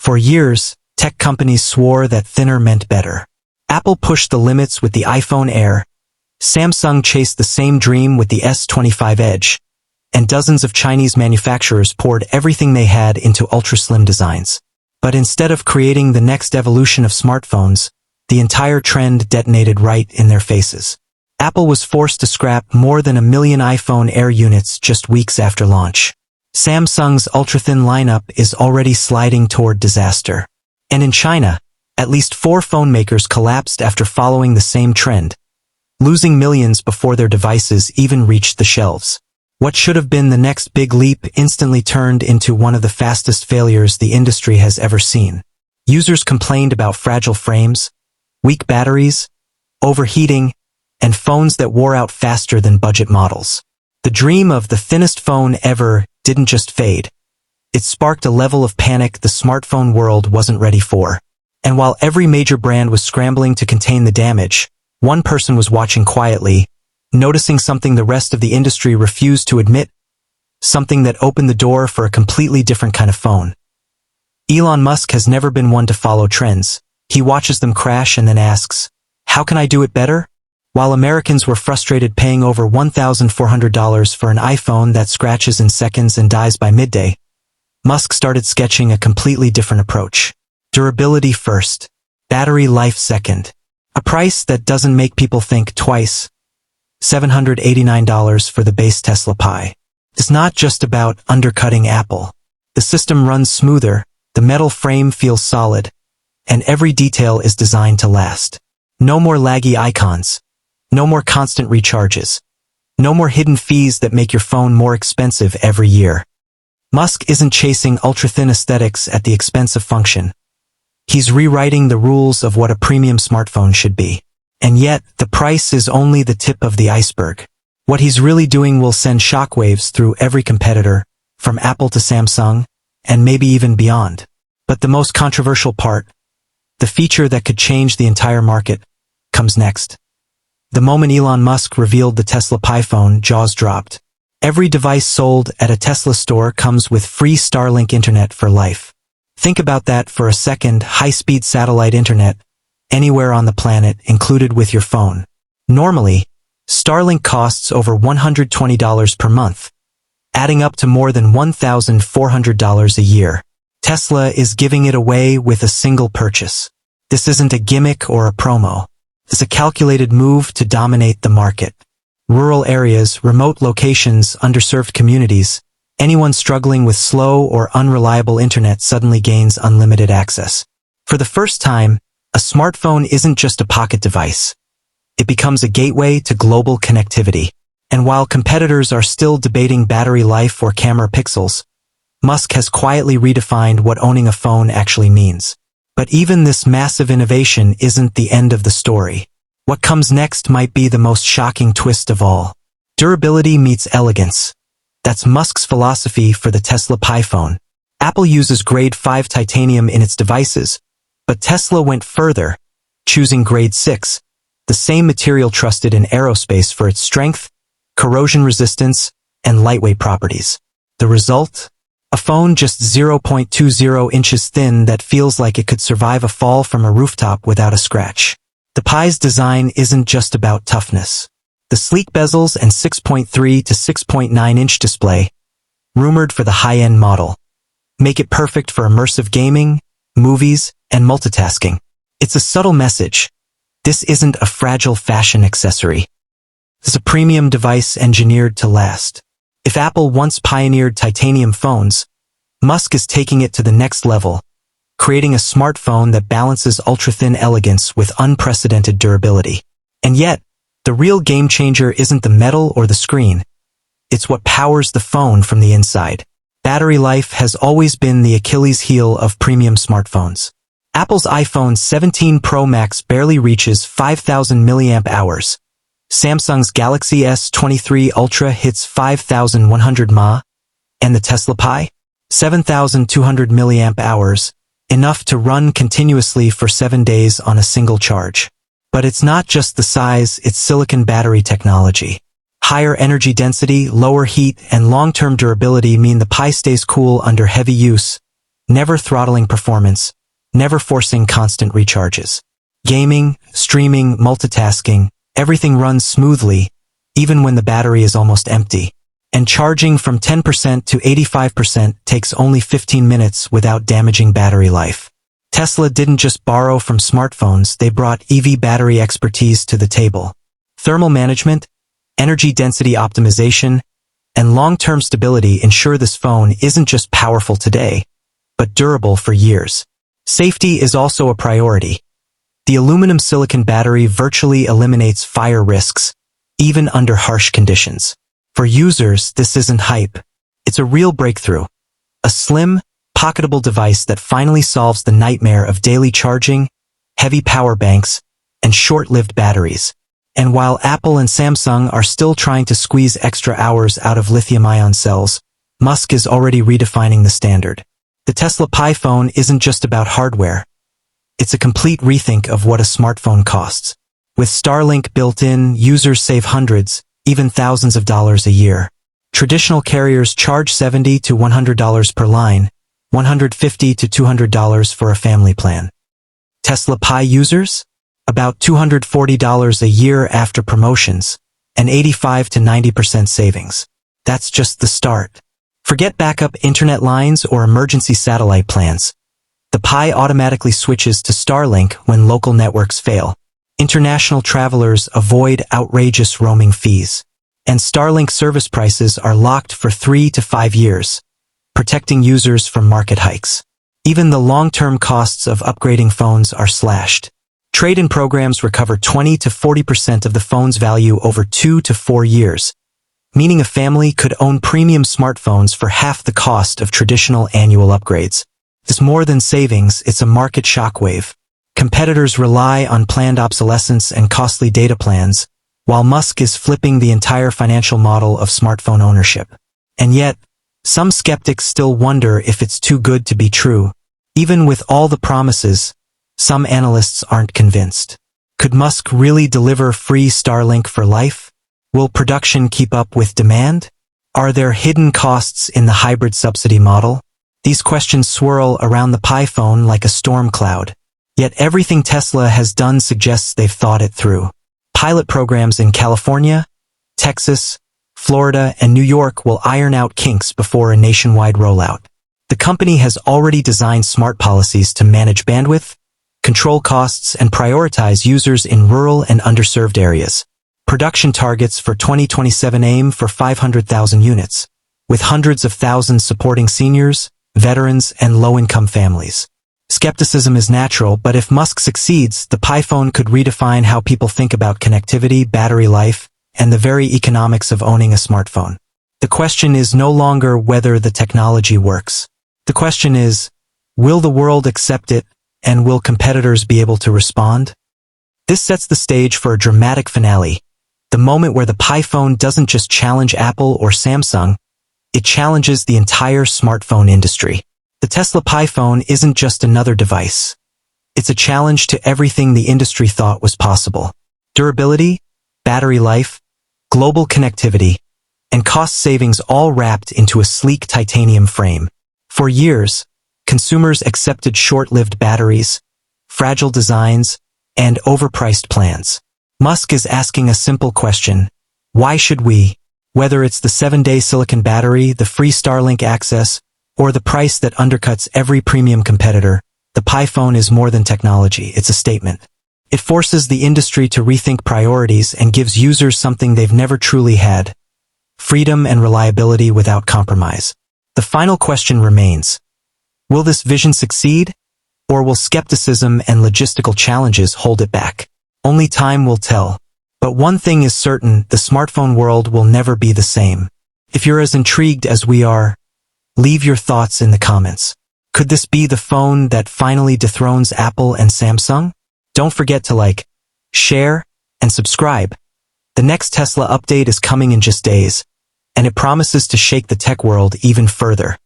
For years, tech companies swore that thinner meant better. Apple pushed the limits with the iPhone Air, Samsung chased the same dream with the S25 Edge, and dozens of Chinese manufacturers poured everything they had into ultra-slim designs. But instead of creating the next evolution of smartphones, the entire trend detonated right in their faces. Apple was forced to scrap more than 1 million iPhone Air units just weeks after launch. Samsung's ultra-thin lineup is already sliding toward disaster. And in China, at least 4 phone makers collapsed after following the same trend, losing millions before their devices even reached the shelves. What should have been the next big leap instantly turned into one of the fastest failures the industry has ever seen. Users complained about fragile frames, weak batteries, overheating, and phones that wore out faster than budget models. The dream of the thinnest phone ever didn't just fade. It sparked a level of panic the smartphone world wasn't ready for. And while every major brand was scrambling to contain the damage, one person was watching quietly, noticing something the rest of the industry refused to admit, something that opened the door for a completely different kind of phone. Elon Musk has never been one to follow trends. He watches them crash and then asks, "How can I do it better?" While Americans were frustrated paying over $1,400 for an iPhone that scratches in seconds and dies by midday, Musk started sketching a completely different approach. Durability first, battery life second. A price that doesn't make people think twice. $789 for the base Tesla Pi. It's not just about undercutting Apple. The system runs smoother, the metal frame feels solid, and every detail is designed to last. No more laggy icons. No more constant recharges. No more hidden fees that make your phone more expensive every year. Musk isn't chasing ultra-thin aesthetics at the expense of function. He's rewriting the rules of what a premium smartphone should be. And yet, the price is only the tip of the iceberg. What he's really doing will send shockwaves through every competitor, from Apple to Samsung, and maybe even beyond. But the most controversial part, the feature that could change the entire market, comes next. The moment Elon Musk revealed the Tesla Pi phone, jaws dropped. Every device sold at a Tesla store comes with free Starlink internet for life. Think about that for a second. High-speed satellite internet, anywhere on the planet, included with your phone. Normally, Starlink costs over $120 per month, adding up to more than $1,400 a year. Tesla is giving it away with a single purchase. This isn't a gimmick or a promo. It's a calculated move to dominate the market. Rural areas, remote locations, underserved communities, anyone struggling with slow or unreliable internet suddenly gains unlimited access. For the first time, a smartphone isn't just a pocket device. It becomes a gateway to global connectivity. And while competitors are still debating battery life or camera pixels, Musk has quietly redefined what owning a phone actually means. But even this massive innovation isn't the end of the story. What comes next might be the most shocking twist of all. Durability meets elegance. That's Musk's philosophy for the Tesla Pi phone. Apple uses grade 5 titanium in its devices, but Tesla went further, choosing grade 6, the same material trusted in aerospace for its strength, corrosion resistance, and lightweight properties. The result? A phone just 0.20 inches thin that feels like it could survive a fall from a rooftop without a scratch. The Pi's design isn't just about toughness. The sleek bezels and 6.3 to 6.9 inch display, rumored for the high-end model, make it perfect for immersive gaming, movies, and multitasking. It's a subtle message. This isn't a fragile fashion accessory. It's a premium device engineered to last. If Apple once pioneered titanium phones, Musk is taking it to the next level, creating a smartphone that balances ultra-thin elegance with unprecedented durability. And yet, the real game changer isn't the metal or the screen. It's what powers the phone from the inside. Battery life has always been the Achilles heel of premium smartphones. Apple's iPhone 17 Pro Max barely reaches 5,000 mAh. Samsung's Galaxy S23 Ultra hits 5,100 mAh, and the Tesla Pi? 7,200 mAh, enough to run continuously for 7 days on a single charge. But it's not just the size, it's silicon battery technology. Higher energy density, lower heat, and long-term durability mean the Pi stays cool under heavy use, never throttling performance, never forcing constant recharges. Gaming, streaming, multitasking, everything runs smoothly, even when the battery is almost empty. And charging from 10% to 85% takes only 15 minutes without damaging battery life. Tesla didn't just borrow from smartphones, they brought EV battery expertise to the table. Thermal management, energy density optimization, and long-term stability ensure this phone isn't just powerful today, but durable for years. Safety is also a priority. The aluminum silicon battery virtually eliminates fire risks, even under harsh conditions. For users, this isn't hype. It's a real breakthrough. A slim, pocketable device that finally solves the nightmare of daily charging, heavy power banks, and short-lived batteries. And while Apple and Samsung are still trying to squeeze extra hours out of lithium-ion cells, Musk is already redefining the standard. The Tesla Pi phone isn't just about hardware. It's a complete rethink of what a smartphone costs. With Starlink built in, users save hundreds, even thousands of dollars a year. Traditional carriers charge $70 to $100 per line, $150 to $200 for a family plan. Tesla Pi users? About $240 a year after promotions, and 85 to 90% savings. That's just the start. Forget backup internet lines or emergency satellite plans. The Pi automatically switches to Starlink when local networks fail. International travelers avoid outrageous roaming fees. And Starlink service prices are locked for 3 to 5 years, protecting users from market hikes. Even the long-term costs of upgrading phones are slashed. Trade-in programs recover 20 to 40% of the phone's value over 2 to 4 years, meaning a family could own premium smartphones for half the cost of traditional annual upgrades. It's more than savings, it's a market shockwave. Competitors rely on planned obsolescence and costly data plans, while Musk is flipping the entire financial model of smartphone ownership. And yet, some skeptics still wonder if it's too good to be true. Even with all the promises, some analysts aren't convinced. Could Musk really deliver free Starlink for life? Will production keep up with demand? Are there hidden costs in the hybrid subsidy model? These questions swirl around the Pi phone like a storm cloud. Yet everything Tesla has done suggests they've thought it through. Pilot programs in California, Texas, Florida, and New York will iron out kinks before a nationwide rollout. The company has already designed smart policies to manage bandwidth, control costs, and prioritize users in rural and underserved areas. Production targets for 2027 aim for 500,000 units, with hundreds of thousands supporting seniors, veterans, and low-income families. Skepticism is natural, but if Musk succeeds, the Pi phone could redefine how people think about connectivity, battery life, and the very economics of owning a smartphone. The question is no longer whether the technology works. The question is, will the world accept it, and will competitors be able to respond? This sets the stage for a dramatic finale, the moment where the Pi phone doesn't just challenge Apple or Samsung, it challenges the entire smartphone industry. The Tesla Pi phone isn't just another device. It's a challenge to everything the industry thought was possible. Durability, battery life, global connectivity, and cost savings all wrapped into a sleek titanium frame. For years, consumers accepted short-lived batteries, fragile designs, and overpriced plans. Musk is asking a simple question: why should we? Whether it's the 7-day silicon battery, the free Starlink access, or the price that undercuts every premium competitor, the Pi phone is more than technology, it's a statement. It forces the industry to rethink priorities and gives users something they've never truly had: freedom and reliability without compromise. The final question remains: will this vision succeed, or will skepticism and logistical challenges hold it back? Only time will tell. But one thing is certain, the smartphone world will never be the same. If you're as intrigued as we are, leave your thoughts in the comments. Could this be the phone that finally dethrones Apple and Samsung? Don't forget to like, share, and subscribe. The next Tesla update is coming in just days, and it promises to shake the tech world even further.